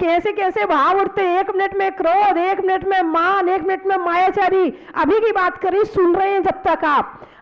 कैसे कैसे भाव उठते, 1 मिनट में क्रोध, 1 मिनट में मान, 1 मिनट में मायाचारी। अभी की बात करी, सुन रहे हैं, जब तक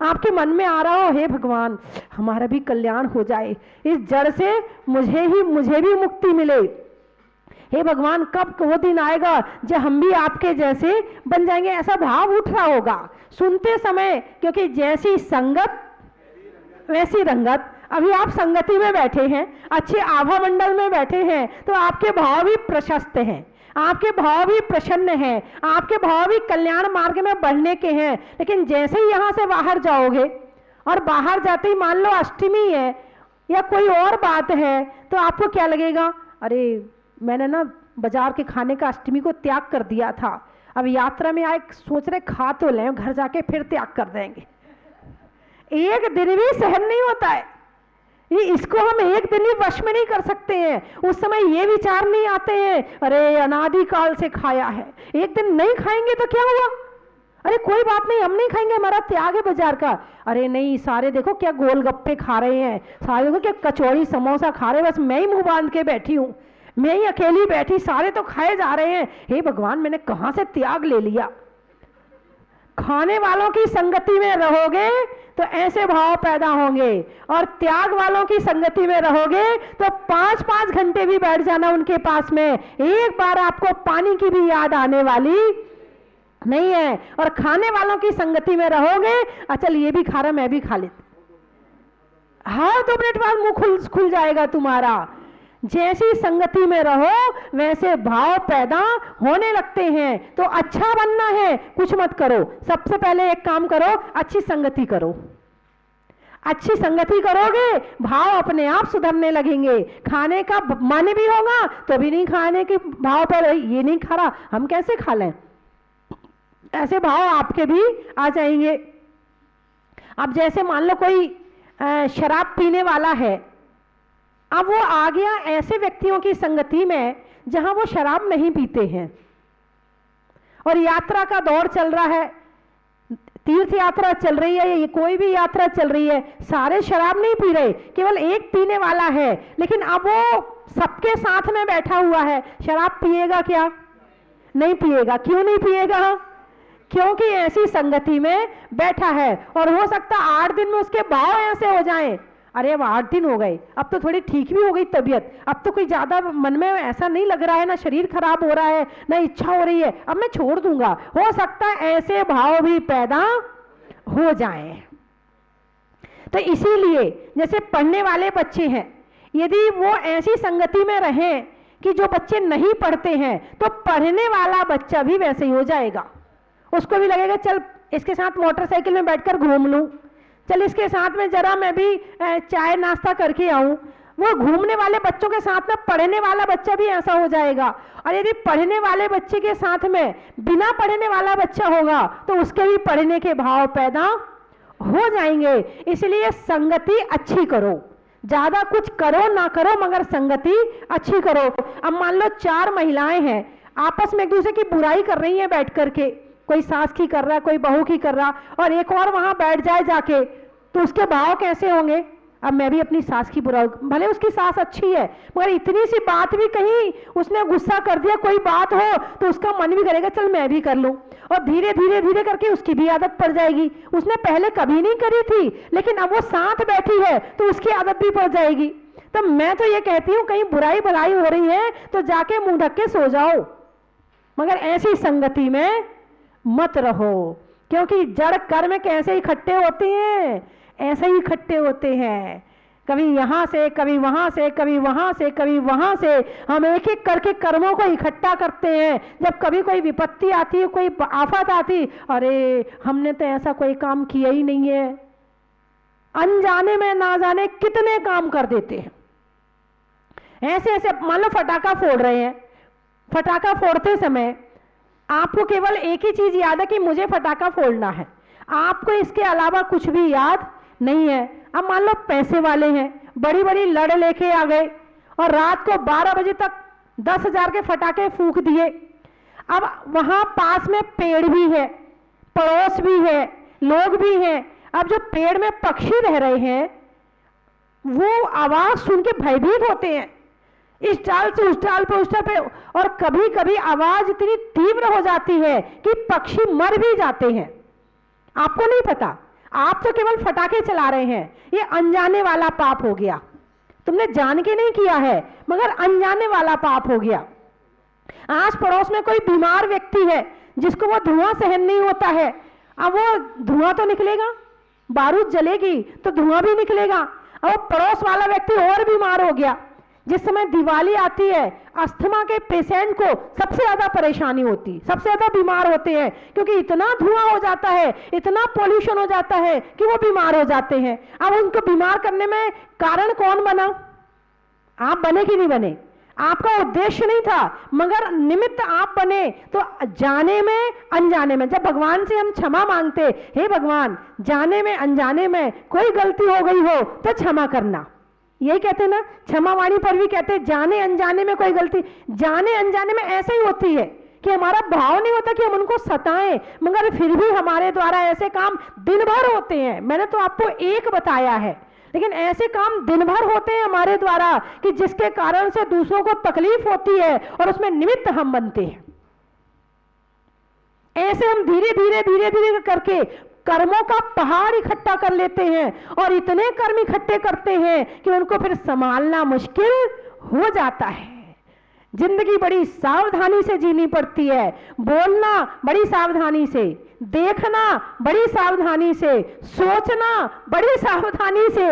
आपके मन में आ रहा हो, हे भगवान हमारा भी कल्याण हो जाए, इस जड़ से मुझे भी मुक्ति मिले, हे भगवान कब वो दिन आएगा जब हम भी आपके जैसे बन जाएंगे, ऐसा भाव उठ रहा होगा सुनते समय। क्योंकि जैसी संगत वैसी रंगत। अभी आप संगति में बैठे हैं, अच्छे आभा मंडल में बैठे हैं, तो आपके भाव भी प्रशस्त हैं, आपके भाव भी प्रसन्न हैं, आपके भाव भी कल्याण मार्ग में बढ़ने के हैं। लेकिन जैसे ही यहाँ से बाहर जाओगे और बाहर जाते ही मान लो अष्टमी है या कोई और बात है, तो आपको क्या लगेगा, अरे मैंने ना बाजार के खाने का अष्टमी को त्याग कर दिया था, अब यात्रा में आए सोच रहे खा तो लें, घर जाके फिर त्याग कर देंगे। एक दिन भी सहन नहीं होता है, ये इसको हम एक दिन भी वश में नहीं कर सकते हैं। उस समय ये विचार नहीं आते हैं, अरे अनादि काल से खाया है, एक दिन नहीं खाएंगे तो क्या हुआ, अरे कोई बात नहीं हम नहीं खाएंगे, हमारा त्याग है बाजार का। अरे नहीं, सारे देखो क्या गोलगप्पे खा रहे हैं, सारे देखो क्या कचौड़ी समोसा खा रहे हैं, बस मैं ही मुंह बांध के बैठी हूँ, मैं ही अकेली बैठी, सारे तो खाए जा रहे हैं, हे भगवान मैंने कहां से त्याग ले लिया। खाने वालों की संगति में रहोगे तो ऐसे भाव पैदा होंगे, और त्याग वालों की संगति में रहोगे तो 5-5 घंटे भी बैठ जाना उनके पास में, एक बार आपको पानी की भी याद आने वाली नहीं है। और खाने वालों की संगति में रहोगे, अच्छा ये भी खा रहा मैं भी खा लेती, हर 2 मिनट बाद मुंह खुल जाएगा तुम्हारा। जैसी संगति में रहो वैसे भाव पैदा होने लगते हैं। तो अच्छा बनना है, कुछ मत करो, सबसे पहले एक काम करो, अच्छी संगति करो। अच्छी संगति करोगे भाव अपने आप सुधरने लगेंगे। खाने का मन भी होगा तो भी नहीं खाने के भाव पर, ये नहीं खा रहा हम कैसे खा लें, ऐसे भाव आपके भी आ जाएंगे। अब जैसे मान लो कोई शराब पीने वाला है, अब वो आ गया ऐसे व्यक्तियों की संगति में जहां वो शराब नहीं पीते हैं, और यात्रा का दौर चल रहा है, तीर्थ यात्रा चल रही है, ये कोई भी यात्रा चल रही है, सारे शराब नहीं पी रहे, केवल एक पीने वाला है, लेकिन अब वो सबके साथ में बैठा हुआ है, शराब पिएगा क्या, नहीं पिएगा। क्यों नहीं पिएगा, क्योंकि ऐसी संगति में बैठा है। और हो सकता 8 दिन में उसके भाव ऐसे हो जाएं, अरे अब 8 दिन हो गए, अब तो थोड़ी ठीक भी हो गई तबीयत, अब तो कोई ज्यादा मन में ऐसा नहीं लग रहा है, ना शरीर खराब हो रहा है, ना इच्छा हो रही है, अब मैं छोड़ दूंगा। हो सकता है ऐसे भाव भी पैदा हो जाएं। तो इसीलिए जैसे पढ़ने वाले बच्चे हैं, यदि वो ऐसी संगति में रहें कि जो बच्चे नहीं पढ़ते हैं, तो पढ़ने वाला बच्चा भी वैसे ही हो जाएगा। उसको भी लगेगा चल इसके साथ मोटरसाइकिल में बैठकर घूम लूं, चल इसके साथ में जरा मैं भी चाय नाश्ता करके आऊं। वो घूमने वाले बच्चों के साथ में पढ़ने वाला बच्चा भी ऐसा हो जाएगा। और यदि पढ़ने वाले बच्चे के साथ में बिना पढ़ने वाला बच्चा होगा तो उसके भी पढ़ने के भाव पैदा हो जाएंगे। इसलिए संगति अच्छी करो, ज्यादा कुछ करो ना करो मगर संगति अच्छी करो। अब मान लो 4 महिलाएं हैं, आपस में एक दूसरे की बुराई कर रही हैं बैठ करके, कोई सास की कर रहा है, कोई बहू की कर रहा, और एक और वहां बैठ जाए जाके, तो उसके भाव कैसे होंगे। अब मैं भी अपनी सास की बुराई, भले उसकी सास अच्छी है मगर इतनी सी बात भी कहीं उसने गुस्सा कर दिया, कोई बात हो तो उसका मन भी करेगा चल मैं भी कर लूं, और धीरे धीरे धीरे करके उसकी भी आदत पड़ जाएगी। उसने पहले कभी नहीं करी थी लेकिन अब वो साथ बैठी है तो उसकी आदत भी पड़ जाएगी। तो मैं तो ये कहती हूं कहीं बुराई भलाई हो रही है तो जाके मुंह ढक के सो जाओ, मगर ऐसी संगति में मत रहो, क्योंकि जड़ कर्म कैसे इकट्ठे होते हैं, ऐसे ही इकट्ठे होते हैं, कभी यहां से कभी वहां से कभी वहां से कभी वहां से। हम एक एक करके कर्मों को इकट्ठा करते हैं। जब कभी कोई विपत्ति आती है, कोई आफत आती, अरे हमने तो ऐसा कोई काम किया ही नहीं है, अनजाने में ना जाने कितने काम कर देते हैं। ऐसे ऐसे मान लो फटाका फोड़ रहे हैं, फटाका फोड़ते समय आपको केवल एक ही चीज याद है कि मुझे फटाका फोड़ना है, आपको इसके अलावा कुछ भी याद नहीं है। अब मान लो पैसे वाले हैं, बड़ी बड़ी लड़ लेके आ गए और रात को 12 बजे तक 10,000 के फटाके फूंक दिए। अब वहां पास में पेड़ भी है, पड़ोस भी है, लोग भी हैं। अब जो पेड़ में पक्षी रह रहे हैं वो आवाज सुन के भयभीत होते हैं, इस डाल से उस डाल पे, उस डाल पे, और कभी कभी आवाज इतनी तीव्र हो जाती है कि पक्षी मर भी जाते हैं। आपको नहीं पता, आप तो केवल फटाके चला रहे हैं। ये अनजाने वाला पाप हो गया, तुमने जान के नहीं किया है मगर अनजाने वाला पाप हो गया। आस पड़ोस में कोई बीमार व्यक्ति है जिसको वो धुआं सहन नहीं होता है, अब वो धुआं तो निकलेगा, बारूद जलेगी तो धुआं भी निकलेगा। अब वो पड़ोस वाला व्यक्ति और बीमार हो गया। जिस समय दिवाली आती है, अस्थमा के पेशेंट को सबसे ज्यादा परेशानी होती, सबसे ज्यादा बीमार होते हैं, क्योंकि इतना धुआं हो जाता है, इतना पॉल्यूशन हो जाता है कि वो बीमार हो जाते हैं। अब उनको बीमार करने में कारण कौन बना? आप बने कि नहीं बने? आपका उद्देश्य नहीं था मगर निमित्त आप बने। तो जाने में अनजाने में, जब भगवान से हम क्षमा मांगते, हे भगवान जाने में अनजाने में कोई गलती हो गई हो तो क्षमा करना, यही कहते ना, क्षमा वाणी पर भी कहते जाने अनजाने में कोई गलती। जाने अनजाने में ऐसे ही होती है कि हमारा भाव नहीं होता कि हम उनको सताएं, मगर फिर भी हमारे द्वारा ऐसे काम दिन भर होते हैं। मैंने तो आपको एक बताया है, लेकिन ऐसे काम दिन भर होते हैं हमारे द्वारा कि जिसके कारण से दूसरों को तकलीफ होती है और उसमें निमित्त हम बनते हैं। ऐसे हम धीरे धीरे धीरे धीरे करके कर्मों का पहाड़ इकट्ठा कर लेते हैं और इतने कर्म इकट्ठे करते हैं कि उनको फिर संभालना मुश्किल हो जाता है। जिंदगी बड़ी सावधानी से जीनी पड़ती है, बोलना बड़ी सावधानी से, देखना बड़ी सावधानी से, सोचना बड़ी सावधानी से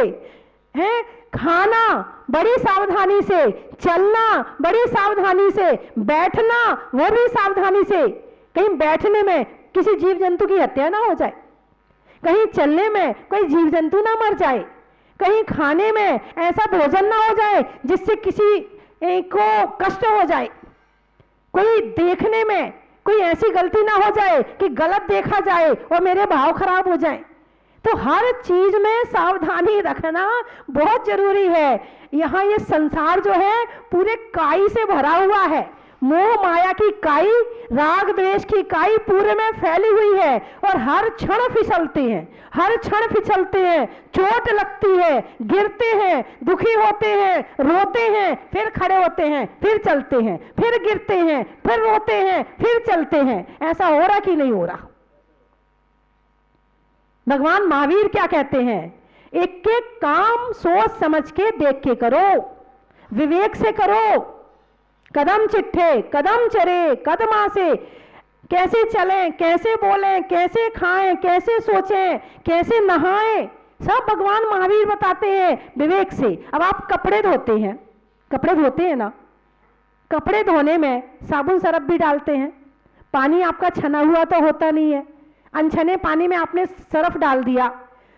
है, खाना बड़ी सावधानी से, चलना बड़ी सावधानी से, बैठना वो भी सावधानी से। कहीं बैठने में किसी जीव जंतु की हत्या ना हो जाए, कहीं चलने में कोई जीव जंतु ना मर जाए, कहीं खाने में ऐसा भोजन ना हो जाए जिससे किसी को कष्ट हो जाए, कोई देखने में कोई ऐसी गलती ना हो जाए कि गलत देखा जाए और मेरे भाव खराब हो जाए। तो हर चीज में सावधानी रखना बहुत जरूरी है। यहाँ ये संसार जो है पूरे काई से भरा हुआ है, मोह माया की काई, राग द्वेष की काई पूरे में फैली हुई है और हर क्षण फिसलते हैं, हर क्षण फिसलते हैं, चोट लगती है, गिरते हैं, दुखी होते हैं, रोते हैं, फिर खड़े होते हैं, फिर चलते हैं, फिर गिरते हैं, फिर रोते हैं, फिर चलते हैं। ऐसा हो रहा कि नहीं हो रहा? भगवान महावीर क्या कहते हैं? एक एक काम सोच समझ के देख के करो, विवेक से करो, कदम चिट्ठे कदम चरे कदमा से, कैसे चलें, कैसे बोलें, कैसे खाएं, कैसे सोचें, कैसे नहाएं, सब भगवान महावीर बताते हैं विवेक से। अब आप कपड़े धोते हैं, कपड़े धोते हैं ना, कपड़े धोने में साबुन सरफ भी डालते हैं, पानी आपका छना हुआ तो होता नहीं है, अनछने पानी में आपने सरफ डाल दिया,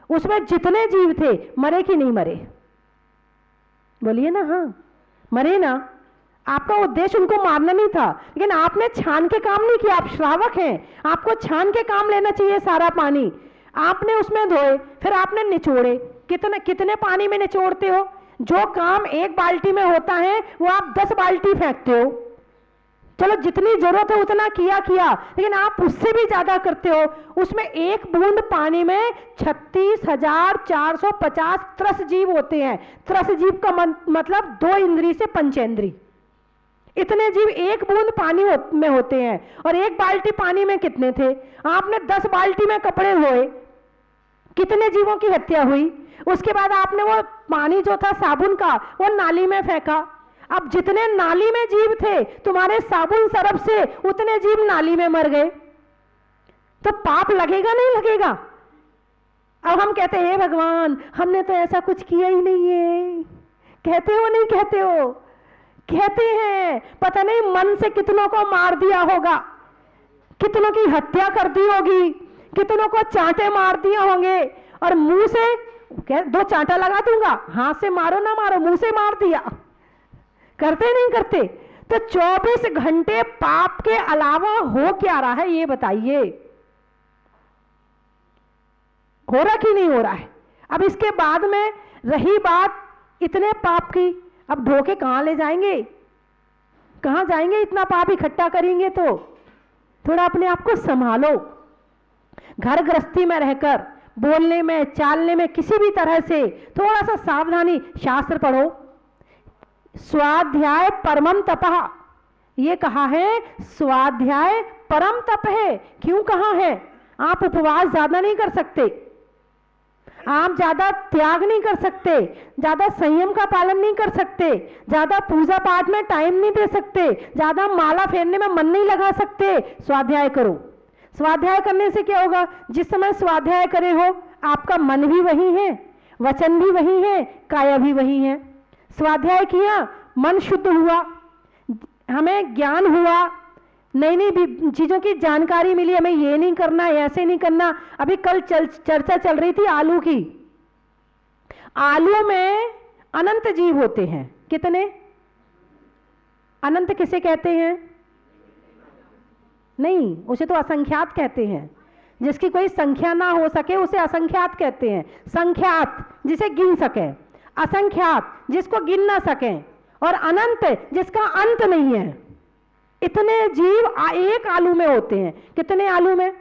उसमें जितने जीव थे मरे कि नहीं मरे? बोलिए ना, हाँ मरे ना। आपका उद्देश्य उनको मारना नहीं था, लेकिन आपने छान के काम नहीं किया, आप श्रावक हैं, आपको छान के काम लेना चाहिए। सारा पानी आपने उसमें धोए, फिर आपने निचोड़े, कितने कितने पानी में निचोड़ते हो? जो काम एक बाल्टी में होता है वो आप 10 बाल्टी फेंकते हो। चलो जितनी जरूरत है उतना किया, लेकिन आप उससे भी ज्यादा करते हो। उसमें एक बूंद पानी में 36,450 त्रस जीव होते हैं। त्रस जीव का मतलब 2 इंद्री से पंचेंद्री, इतने जीव एक बूंद पानी में होते हैं। और एक बाल्टी पानी में कितने थे? आपने 10 बाल्टी में कपड़े धोए, कितने जीवों की हत्या हुई? उसके बाद आपने वो पानी जो था साबुन का वो नाली में फेंका। अब जितने नाली में जीव थे तुम्हारे साबुन सरफ से उतने जीव नाली में मर गए, तो पाप लगेगा नहीं लगेगा? अब हम कहते हैं हे भगवान हमने तो ऐसा कुछ किया ही नहीं है। कहते हो नहीं कहते हो? कहते हैं। पता नहीं मन से कितनों को मार दिया होगा, कितनों की हत्या कर दी होगी, कितनों को चांटे मार दिए होंगे, और मुंह से 2 चांटा लगा दूंगा, हाथ से मारो ना मारो, मुंह से मार दिया। करते नहीं करते? तो 24 घंटे पाप के अलावा हो क्या रहा है ये बताइए? हो रहा कि नहीं हो रहा है? अब इसके बाद में रही बात इतने पाप की, अब ढोके कहां ले जाएंगे? कहां जाएंगे? इतना पाप इकट्ठा करेंगे तो थोड़ा अपने आप को संभालो। घर गृहस्थी में रहकर बोलने में, चालने में किसी भी तरह से थोड़ा सा सावधानी। शास्त्र पढ़ो, स्वाध्याय परमम तपः, ये कहा है स्वाध्याय परम तप है। क्यों कहा है? आप उपवास ज्यादा नहीं कर सकते, आप ज्यादा त्याग नहीं कर सकते, ज्यादा संयम का पालन नहीं कर सकते, ज्यादा पूजा पाठ में टाइम नहीं दे सकते, ज्यादा माला फेरने में मन नहीं लगा सकते। स्वाध्याय करो। स्वाध्याय करने से क्या होगा? जिस समय स्वाध्याय करे हो आपका मन भी वही है, वचन भी वही है, काया भी वही है। स्वाध्याय किया, मन शुद्ध हुआ, हमें ज्ञान हुआ, नई नई चीजों की जानकारी मिली, हमें ये नहीं करना, ऐसे नहीं करना। अभी कल चर्चा चल रही थी आलू की। आलू में अनंत जीव होते हैं। कितने? अनंत किसे कहते हैं? नहीं, उसे तो असंख्यात कहते हैं। जिसकी कोई संख्या ना हो सके उसे असंख्यात कहते हैं। संख्यात जिसे गिन सके, असंख्यात जिसको गिन ना सके, और अनंत जिसका अंत नहीं है। इतने जीव एक आलू में होते हैं। कितने आलू में?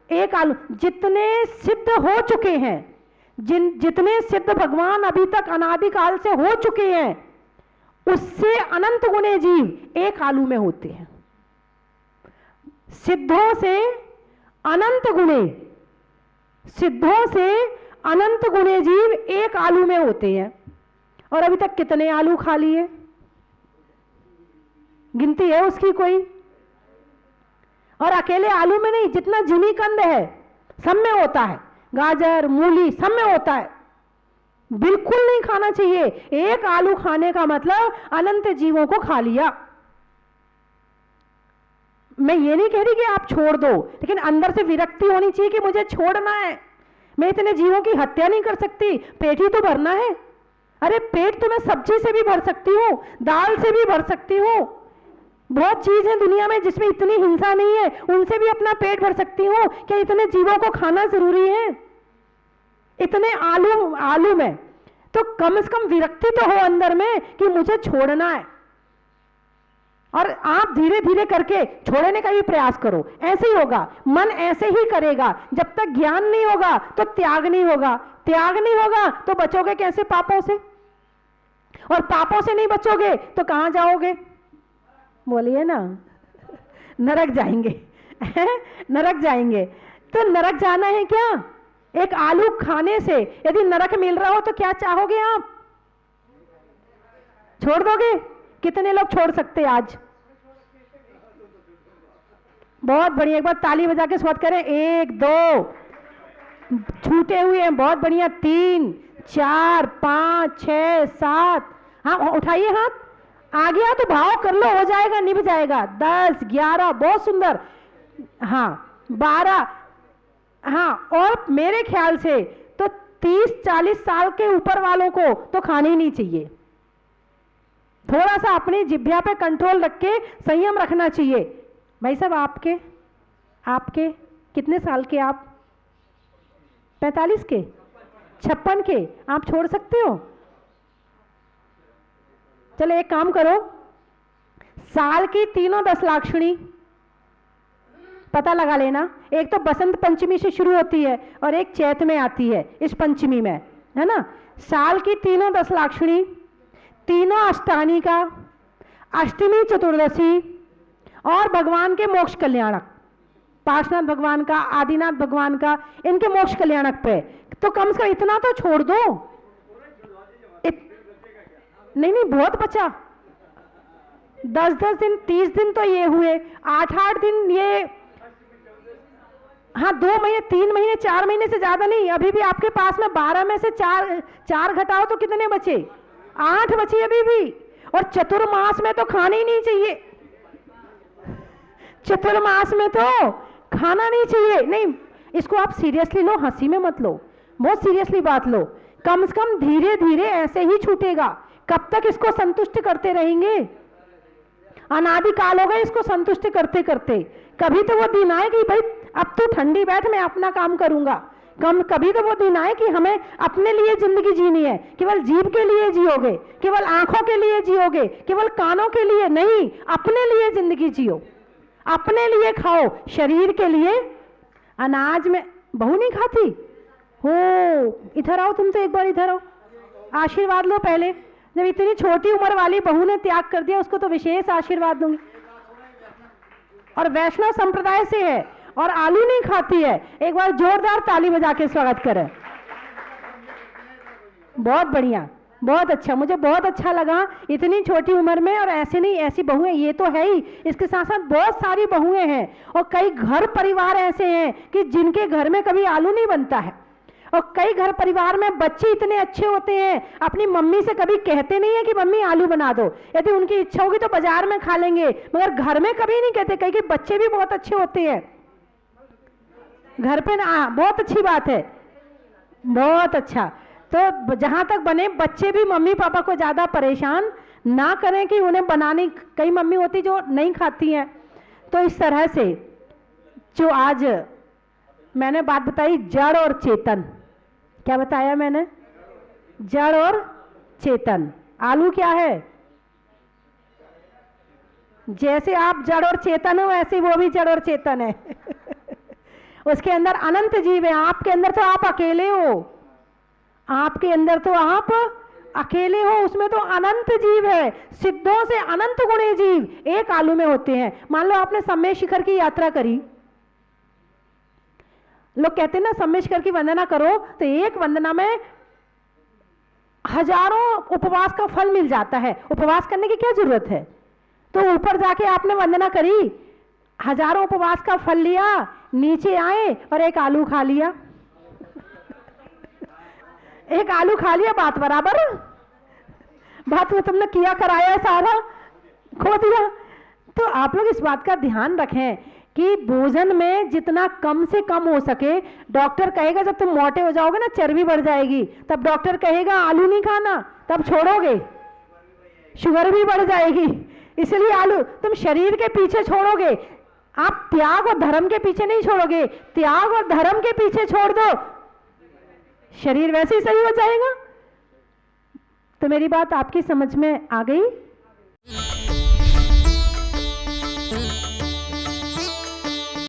एक आलू। जितने सिद्ध हो चुके हैं, जितने सिद्ध भगवान अभी तक अनादिकाल से हो चुके हैं, उससे अनंत गुणे जीव एक आलू में होते हैं। सिद्धों से अनंत गुणे, सिद्धों से अनंत गुणे जीव एक आलू में होते हैं। और अभी तक कितने आलू खा लिए? गिनती है उसकी कोई? और अकेले आलू में नहीं, जितना जिमीकंद है सब में होता है, गाजर मूली सब में होता है। बिल्कुल नहीं खाना चाहिए। एक आलू खाने का मतलब अनंत जीवों को खा लिया। मैं ये नहीं कह रही कि आप छोड़ दो, लेकिन अंदर से विरक्ति होनी चाहिए कि मुझे छोड़ना है। मैं इतने जीवों की हत्या नहीं कर सकती, पेट ही तो भरना है। अरे पेट तो मैं सब्जी से भी भर सकती हूँ, दाल से भी भर सकती हूँ। बहुत चीज है दुनिया में जिसमें इतनी हिंसा नहीं है, उनसे भी अपना पेट भर सकती हूँ। क्या इतने जीवों को खाना जरूरी है? इतने आलू में तो कम से कम विरक्ति तो हो अंदर में कि मुझे छोड़ना है। और आप धीरे धीरे करके छोड़ने का भी प्रयास करो। ऐसे ही होगा, मन ऐसे ही करेगा। जब तक ज्ञान नहीं होगा तो त्याग नहीं होगा, त्याग नहीं होगा तो बचोगे कैसे? पापों से। और पापों से नहीं बचोगे तो कहां जाओगे? बोलिए ना, नरक जाएंगे। नरक जाएंगे। तो नरक जाना है क्या? एक आलू खाने से यदि नरक मिल रहा हो तो क्या चाहोगे आप? छोड़ दोगे? कितने लोग छोड़ सकते आज? बहुत बढ़िया, एक बार ताली बजा के स्वागत करें। 1 2 छूटे हुए हैं, बहुत बढ़िया। 3 4 5 6 7, हाँ उठाइए हाथ। आ गया तो भाव कर लो, हो जाएगा, निभ जाएगा। 10 11, बहुत सुंदर। हाँ 12, हाँ। और मेरे ख्याल से तो 30-40 साल के ऊपर वालों को तो खानी ही नहीं चाहिए। थोड़ा सा अपनी जिह्वा पे कंट्रोल रख के संयम रखना चाहिए। भाई साहब आपके कितने साल के आप? 45 के, 56 के? आप छोड़ सकते हो? चलो एक काम करो, साल की तीनों 10 लाक्षणी पता लगा लेना। एक तो बसंत पंचमी से शुरू होती है और एक चैत में आती है, इस पंचमी में, है ना। साल की तीनों 10 लाक्षणी, तीनों अष्टानी का, अष्टमी चतुर्दशी और भगवान के मोक्ष कल्याणक, पार्श्वनाथ भगवान का, आदिनाथ भगवान का, इनके मोक्ष कल्याणक पे तो कम से कम इतना तो छोड़ दो। नहीं बहुत बचा। 10-10 दिन, 30 दिन तो ये हुए, 8-8 दिन ये, हाँ 2 महीने, 3 महीने, 4 महीने से ज्यादा नहीं। अभी भी आपके पास में 12 में से 4 घटाओ तो कितने बचे? 8 बचे अभी भी। और चतुर्मास में तो खाना ही नहीं चाहिए। चतुर्मास में तो खाना नहीं चाहिए। नहीं, इसको आप सीरियसली लो, हंसी में मत लो, बहुत सीरियसली बात लो। कम से कम धीरे धीरे ऐसे ही छूटेगा। कब तक इसको संतुष्ट करते रहेंगे? अनादिकाल हो गए इसको संतुष्ट करते करते। कभी तो वो दिन आए कि भाई अब तू ठंडी बैठ, मैं अपना काम करूंगा। कभी तो वो दिन आए कि हमें अपने लिए जिंदगी जीनी है। केवल जीभ के लिए जियोगे, केवल आंखों के लिए जियोगे, केवल कानों के लिए नहीं, अपने लिए जिंदगी जियो, अपने लिए खाओ, शरीर के लिए। अनाज में बहू नहीं खाती हो? इधर आओ, तुम तो एक बार इधर आओ, आशीर्वाद लो पहले। जब इतनी छोटी उम्र वाली बहू ने त्याग कर दिया, उसको तो विशेष आशीर्वाद दूंगी। और वैष्णव संप्रदाय से है और आलू नहीं खाती है। एक बार जोरदार ताली बजा के स्वागत करें। बहुत बढ़िया, बहुत अच्छा, मुझे बहुत अच्छा लगा इतनी छोटी उम्र में। और ऐसे नहीं, ऐसी बहुएं ये तो है ही, इसके साथ साथ बहुत सारी बहुएं हैं और कई घर परिवार ऐसे हैं कि जिनके घर में कभी आलू नहीं बनता है। और कई घर परिवार में बच्चे इतने अच्छे होते हैं, अपनी मम्मी से कभी कहते नहीं है कि मम्मी आलू बना दो, यदि उनकी इच्छा होगी तो बाजार में खा लेंगे, मगर घर में कभी नहीं कहते। कई बच्चे भी बहुत अच्छे होते हैं घर पे ना, बहुत अच्छी बात है, बहुत अच्छा। तो जहां तक बने बच्चे भी मम्मी पापा को ज्यादा परेशान ना करें कि उन्हें बनाने, कई मम्मी होती जो नहीं खाती हैं। तो इस तरह से जो आज मैंने बात बताई जड़ और चेतन, क्या बताया मैंने? जड़ और चेतन। आलू क्या है? जैसे आप जड़ और चेतन हो वैसे वो भी जड़ और चेतन है उसके अंदर अनंत जीव है। आपके अंदर तो आप अकेले हो, आपके अंदर तो आप अकेले हो, उसमें तो अनंत जीव है। सिद्धों से अनंत गुणे जीव एक आलू में होते हैं। मान लो आपने सम्मेय शिखर की यात्रा करी, लोग कहते हैं ना सम्मेय शिखर की वंदना करो, तो एक वंदना में हजारों उपवास का फल मिल जाता है। उपवास करने की क्या जरूरत है? तो ऊपर जाके आपने वंदना करी, हजारों उपवास का फल लिया, नीचे आए और एक आलू खा लिया एक आलू खा लिया, बात बराबर, बात में तुमने किया कराया सारा खो दिया। तो आप लोग इस बात का ध्यान रखें कि भोजन में जितना कम से कम हो सके। डॉक्टर कहेगा जब तुम मोटे हो जाओगे ना, चर्बी बढ़ जाएगी, तब डॉक्टर कहेगा आलू नहीं खाना, तब छोड़ोगे, शुगर भी बढ़ जाएगी। इसलिए आलू तुम शरीर के पीछे छोड़ोगे, आप त्याग और धर्म के पीछे नहीं छोड़ोगे। त्याग और धर्म के पीछे छोड़ दो, शरीर वैसे ही सही हो जाएगा। तो मेरी बात आपकी समझ में आ गई?